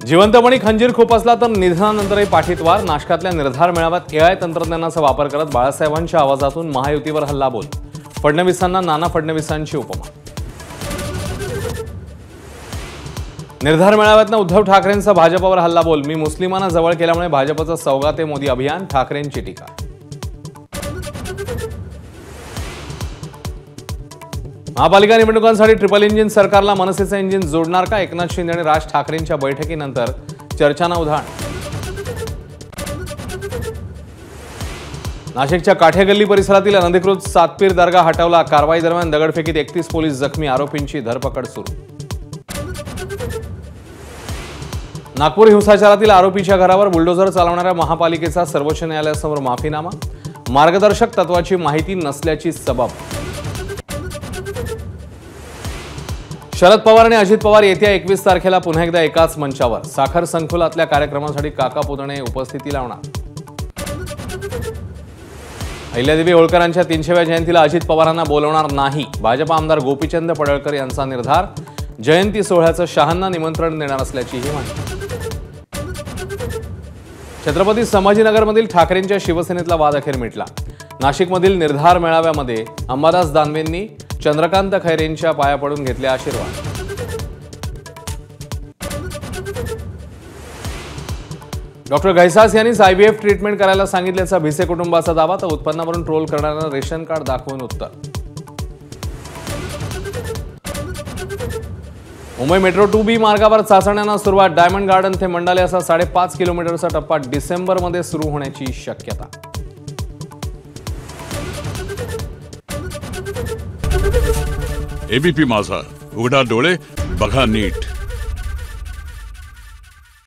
जिवंतपणी खंजीर खोपसला तर निधनानंतरही पाठीतवार। नाशकातल्या निर्धार मेळाव्यात एआय तंत्रज्ञानाचा वापर करत बाळासाहेबांच्या आवाजातून महायुतीवर हल्लाबोल। फडणवीसांना नाना फडणवीसांची उपमा। निर्धार मेळाव्यातनं उद्धव ठाकरेंचा भाजपवर हल्लाबोल। मी मुस्लिमांना जवळ केल्यामुळे भाजपचं सौगाते मोदी अभियान। ठाकरेंची टीका। महापालिका निवडणुकांसाठी ट्रिपल इंजिन सरकारला मनसेचं इंजिन जोडणार का? एकनाथ शिंदे आणि राज ठाकरेंच्या बैठकीनंतर चर्चांना उधाण। नाशिकच्या काठेगल्ली परिसरातील अनधिकृत सातपीर दर्गा हटवला। कारवाई दरम्यान दगडफेकीत 31 पोलीस जखमी। आरोपींची धरपकड सुरू। नागपूर हिंसाचारातील आरोपीच्या घरावर बुलडोझर चालवणाऱ्या महापालिकेचा सर्वोच्च न्यायालयासमोर माफीनामा। मार्गदर्शक तत्वाची माहिती नसल्याची सबब। शरद पवार आणि अजित पवार येत्या 21 तारखेला पुन्हा एकदा एकाच मंचावर। साखर संकुलातल्या कार्यक्रमासाठी काका पुतणे उपस्थिती लावणार। अहिल्यादेवी होळकरांच्या 300व्या जयंतीला अजित पवारांना बोलवणार नाही। भाजप आमदार गोपीचंद पडळकर यांचा निर्धार। जयंती सोहळ्याचं शहांना निमंत्रण देणार असल्याचीही माहिती। छत्रपती संभाजीनगरमधील ठाकरेंच्या शिवसेनेतला वाद अखेर मिटला। नाशिकमधील निर्धार मेळाव्यामध्ये अंबादास दानवेंनी चंद्रकांत खैरेंच्या पाया पडून घेतले आशीर्वाद। डॉक्टर घैसास यांनीच आयव्हीएफ ट्रीटमेंट करायला सांगितल्याचा भिसे कुटुंबाचा दावा। तर उत्पन्नावरून ट्रोल करणाऱ्यांना रेशन कार्ड दाखवून उत्तर। मुंबई मेट्रो 2B मार्गावर चाचण्यांना सुरुवात। डायमंड गार्डन ते मंडाले असा 5.5 किलोमीटरचा टप्पा डिसेंबरमध्ये सुरू होण्याची शक्यता। एबीपी माझा, उघडा डोळे बघा नीट।